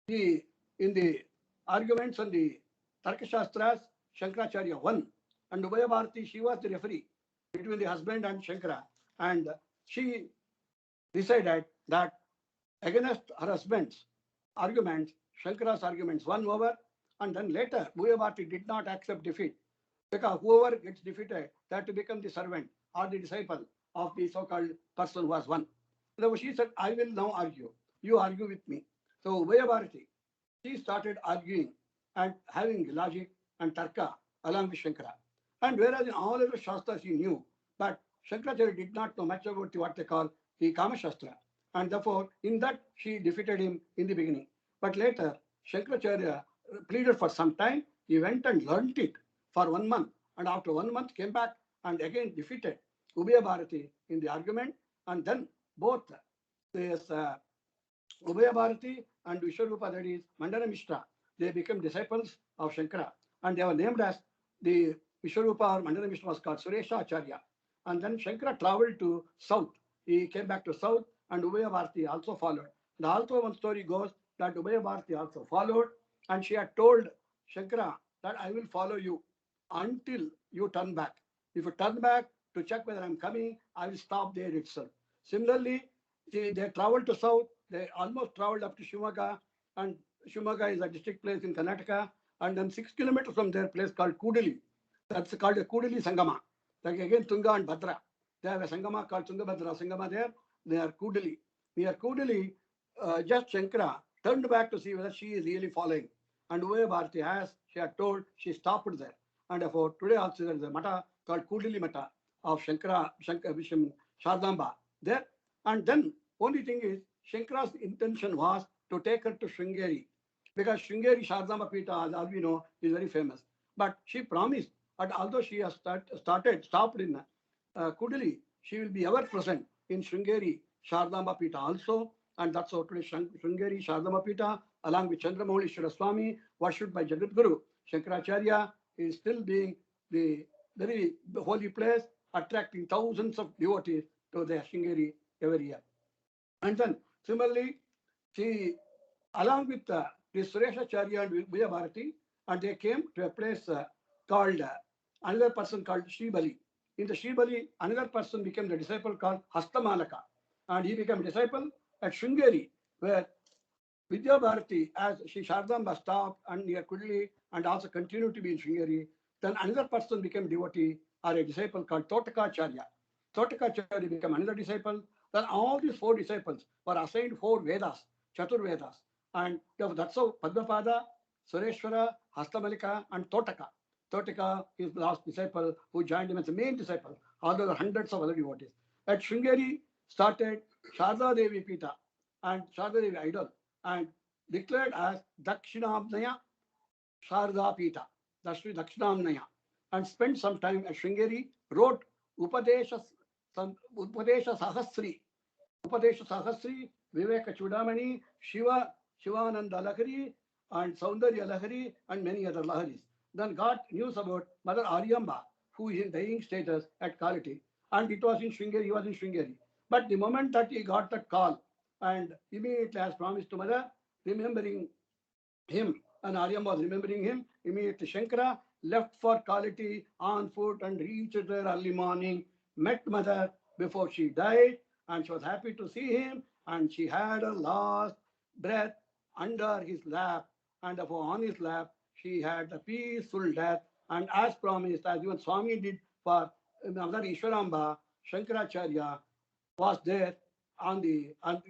in the arguments on the Tarka Shastras, Shankaracharya won. And Ubaya Bharati, she was the referee between the husband and Shankara. And she decided that against her husband's arguments, Shankara's arguments won over. And then later, Ubaya Bharati did not accept defeat, because whoever gets defeated, they have to become the servant or the disciple of the so-called person who has won. So she said, I will now argue. You argue with me. So Ubaya Bharati, she started arguing and having logic and tarka along with Shankara. And whereas in all other Shastras he knew, but Shankaracharya did not know much about what they call the Kama Shastra. And therefore, in that, she defeated him in the beginning. But later, Shankaracharya pleaded for some time. He went and learnt it for 1 month. And after 1 month, came back and again defeated Ubaya Bharati in the argument. And then both this Ubaya Bharati and Vishwarupa, that is Mandana Mishra, they became disciples of Shankara. And they were named as the Vishwarupa or Mandana Mishra was called Suresha Acharya. And then Shankara traveled to south. He came back to south and Ubaya Bharati also followed. And also one story goes that Ubaya Bharati also followed, and she had told Shankara that I will follow you until you turn back. If you turn back to check whether I'm coming, I will stop there itself. Similarly, they traveled to south. They almost traveled up to Shimoga, and Shimoga is a district place in Karnataka. And then 6 kilometers from their place called Kudali. That's called a Kudali Sangama. Like again, Tunga and Bhadra. They have a Sangama called Tungabhadra Sangama there. They are Kudali. Near Kudali, just Shankara turned back to see whether she is really following. And Ubaya Bharati, as she had told, she stopped there. And therefore, today also there is a mata called Kudali Mata of Shankara Visham Shardamba there. And then, only thing is, Shankara's intention was to take her to Sringeri, because Sringeri Shardamba Pita, as we know, is very famous. But she promised that although she has stopped in Kudali, she will be ever present in Sringeri Shardamba Pita also. And that's how today Sringeri Shardamba Pita, along with Chandramoulishwara Swami, worshipped by Jagadguru Shankaracharya, is still being the very holy place, attracting thousands of devotees to the Sringeri every year. And then similarly, she, along with the Sureshacharya and Ubaya Bharati, and they came to a place called, another person called Shribali. In the Shribali, another person became the disciple called Hastamalaka. And he became disciple at Sringeri, where Vidya Bharati, as Sri Shardamba stopped and near Kudali and also continued to be in Sringeri. Then another person became devotee or a disciple called Totakacharya. Totakacharya became another disciple. Then all these 4 disciples were assigned 4 Vedas, Chatur Vedas. And that's how Padmapada, Sureshwara, Hastamalika, and Totaka. Totaka is the last disciple who joined him as the main disciple, although there are hundreds of other devotees. At Sringeri started Sharda Devi Pita. and Shardadevi idol, and declared as Dakshinamnaya Sharda Pita, Dashri Dakshinamnaya, and spent some time at Sringeri, wrote Upadesha, Upadesha Sahasri, Upadesha Sahasri, Viveka Chudamani, Shivananda Lahari, and Saundarya Lahari, and many other Laharis. Then got news about Mother Aryamba, who is in dying status at Kalati. And it was in Sringeri, he was in Sringeri. But the moment that he got that call, and immediately as promised to Mother, remembering him, and Aryam was remembering him, immediately Shankara left for Kalati on foot and reached there early morning, met Mother before she died, and she was happy to see him, and she had her last breath under his lap, and on his lap she had a peaceful death, and as promised, as even Swami did for Mother Ishwaramba, Shankaracharya was there and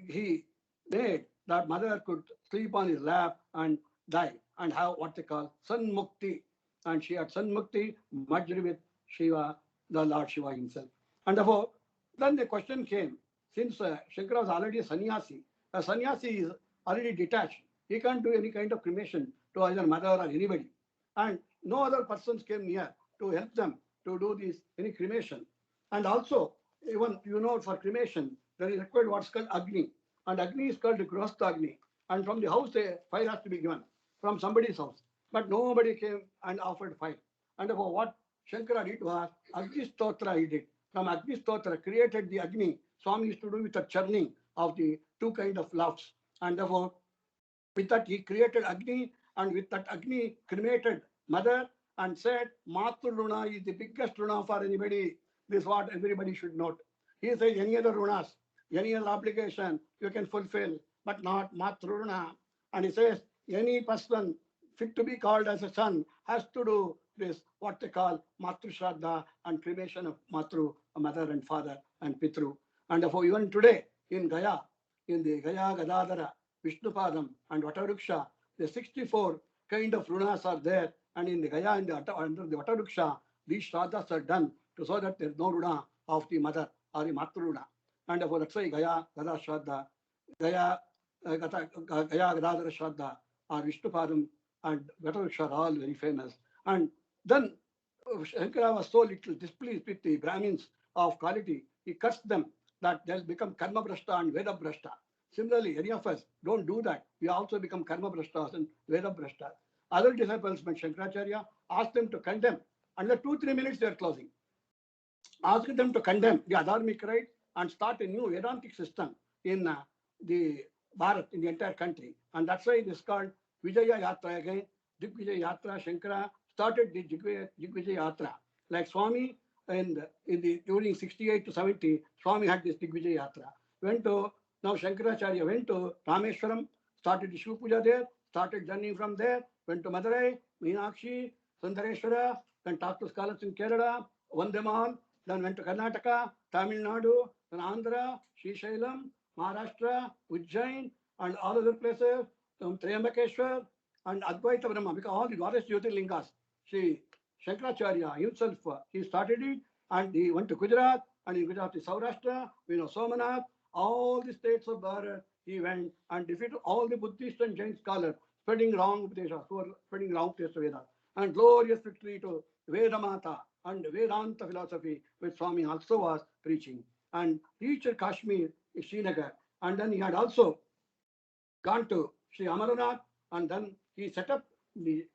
he made that Mother could sleep on his lap and die and have what they call Sanmukti. And she had Sanmukti merged with Shiva, the Lord Shiva himself. And therefore, then the question came, since Shankara was already a sannyasi is already detached. He can't do any kind of cremation to either Mother or anybody. And no other persons came near to help them to do this, any cremation. And also, even for cremation, there is required what's called Agni. And Agni is called Grihastha Agni. And from the house, the fire has to be given from somebody's house. But nobody came and offered fire. And therefore, what Shankara did was Agni Stotra he did. From Agni Stotra created the Agni. Swami used to do with the churning of the two kind of laughs. And therefore, with that he created Agni, and with that Agni cremated Mother and said, Matru Runa is the biggest Runa for anybody. This is what everybody should note. He says any other Runas, any other obligation you can fulfill, but not Matru Runa. And he says any person fit to be called as a son has to do this, what they call Matru Shraddha and cremation of Matru, a mother and father and Pitru. And therefore, even today in Gaya, in the Gaya Gadadhara, Vishnupadam and Vataruksha, the 64 kind of runas are there, and in the Gaya and under the Vataruksha, these shraddhas are done to so that there is no runa of the mother or the Matruna. And therefore, that's why Gaya Gada Shraddha, Gaya Gadadhara Shraddha, or Vishnupadam and Vataruksha are all very famous. And then Shankara was so little displeased with the Brahmins of quality, he cursed them that they'll become Karma Brashta and Veda Brashta. Similarly, any of us don't do that. We also become Karma Brashtas and Veda Brashtas. Other disciples, when Shankaracharya asked them to condemn, under 2-3 minutes they are closing. Asked them to condemn the Adharmic right and start a new Vedantic system in the Bharat, in the entire country. And that's why it is called Vijaya Yatra again. Digvijaya Yatra, Shankara started the Digvijaya Yatra. Like Swami, during 68 to 70, Swami had this Digvijaya Yatra. Now Shankaracharya went to Rameshwaram, started the Shiva Puja there, started journeying from there, went to Madurai, Meenakshi, Sundareshwara, then talked to scholars in Kerala, won them all, then went to Karnataka, Tamil Nadu, then Andhra, Srisailam, Maharashtra, Ujjain, and all other places, Triambakeshwar, and Advaita Brahma, because all the Dwadas Jyotirlingas, Sri Shankaracharya himself, he started it, and he went to Gujarat, and in Gujarat is Saurashtra, Somanath, all the states of Bharat, he went and defeated all the Buddhist and Jain scholars, spreading wrong Updeshas, who are spreading wrong Test Vedas, and glorious victory to Vedamata and Vedanta philosophy, which Swami also was preaching. And reached Kashmir, Srinagar, and then he had also gone to Sri Amarnath, and then he set up the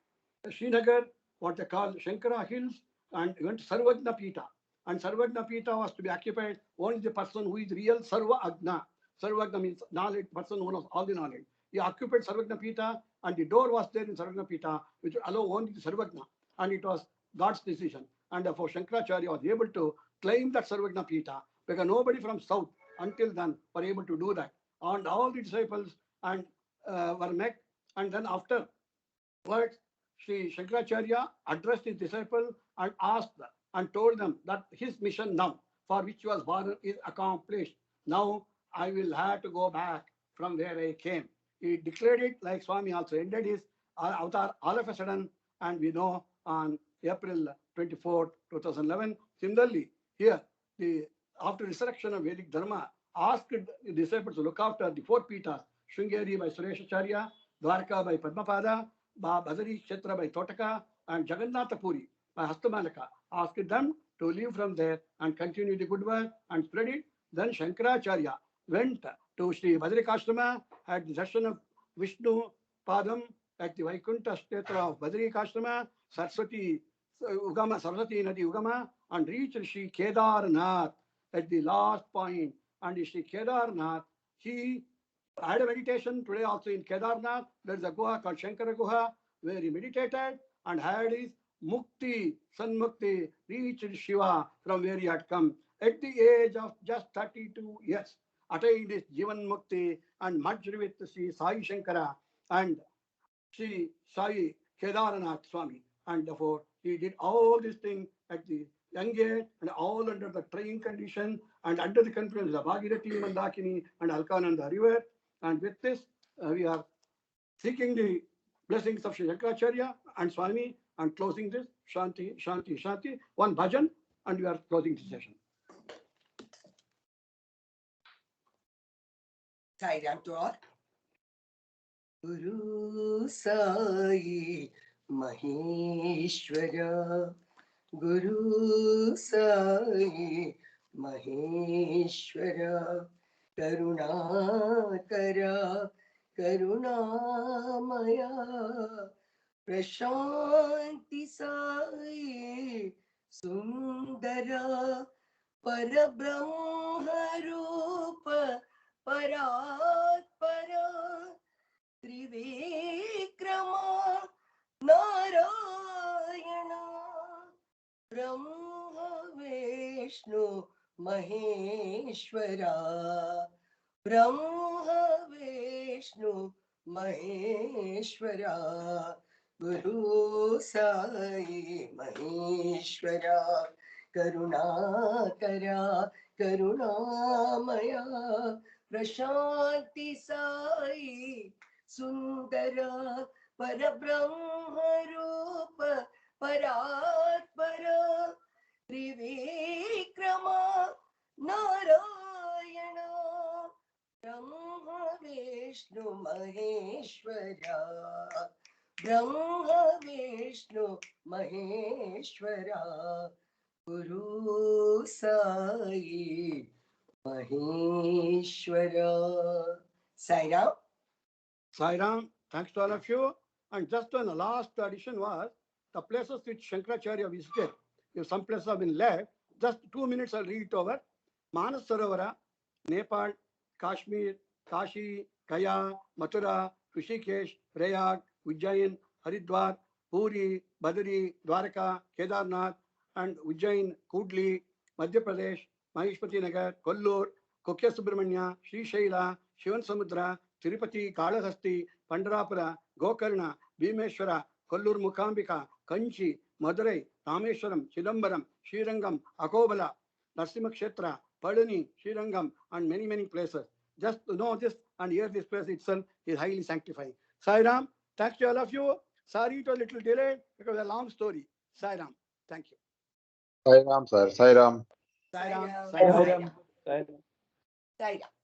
Srinagar, what they call Shankara Hills, and went to Sarvagna Pita. And Sarvagna Pita was to be occupied only the person who is real Sarva Agna. Sarvagna means knowledge, person who knows all the knowledge. He occupied Sarvagna Pita, and the door was there in Sarvagna Pita, which would allow only the Sarvagna. And it was God's decision. And therefore, Shankaracharya was able to claim that Sarvagna Pita, because nobody from south until then were able to do that. And all the disciples and were met. And then afterwards, Sri Shankaracharya addressed his disciples and asked them and told them that his mission now, for which he was born, is accomplished. Now I will have to go back from where I came. He declared it like Swami also ended his avatar all of a sudden, and we know on April 24, 2011. Similarly, here, after resurrection of Vedic Dharma, asked the disciples to look after the 4 Pitas, Shringeri by Sureshacharya, Dwarka by Padmapada, Badari Kshetra by Totaka, and Jagannatha Puri by Hastamalaka. Asked them to leave from there and continue the good work and spread it. Then Shankaracharya went to Sri Badrikashrama, had the darshan of Vishnu Padam at the Vaikuntha Kshetra of Badrikashrama, Saraswati Nadi Ugama, and reached Sri Kedarnath at the last point. And Sri Kedarnath, he had a meditation today also in Kedarnath. There is a Guha called Shankara Guha, where he meditated and had his Mukti, Sanmukti, reached Shiva from where he had come. At the age of just 32 years, attained his Jivan Mukti and merged with Sri Sai Shankara and Sri Sai Kedarnath Swami. And therefore, he did all these things at the young age and all under the trying condition and under the confluence of Bhagirathi, Mandakini, and Alkananda river. And with this, we are seeking the blessings of Sri Shankaracharya and Swami and closing this Shanti, Shanti, Shanti. One bhajan, and we are closing the session. Sai Ram to all. Guru Sai Maheshwara, Guru Sai Maheshwara, Karunakara, Karunamaya, Prashanti Sai Sundara, Parabrahma Rupa, Paratpara, Trivikrama, Narayana, Brahma Vishnu Maheshwara, Brahma Vishnu Maheshwara, Guru Sai Maheshwara, Karunakara, Karunamaya, Prashanti Sai Sundara, Parabrahma Rupa, Paratpara, Trivikrama, Narayana, Brahma Vishnu Maheshwara, Brahma Vishnu Maheshwara, Guru Sai Maheshwara. Sai Ram. Sai Ram, thanks to all of you. And just on the last addition was the places which Shankaracharya visited. If some places have been left, just 2 minutes I'll read it over. Manas Sarovara, Nepal, Kashmir, Kashi, Gaya, Mathura, Rishikesh, Prayag, Ujjain, Haridwar, Puri, Badari, Dwarka, Kedarnath, and Ujjain, Kudli, Madhya Pradesh, Maheshpati Nagar, Kollur, Kokya Subramanya, Sri Shaila, Shivan Samudra, Tirupati, Kalahasti, Pandarapura, Gokarna, Bhimeshwara, Kollur Mukambika, Kanchi, Madurai, Rameshwaram, Chidambaram, Srirangam, Akobala, Narsimha Kshetra, Padani, Srirangam, and many, many places. Just to know this and hear this place itself is highly sanctifying. Sai Ram, thanks to all of you. Sorry it was a little delayed because it's a long story. Sai Ram, thank you. Sai Ram, sir. Sai Ram. Sai Ram. Sai Ram. Sai Ram. Sai Ram.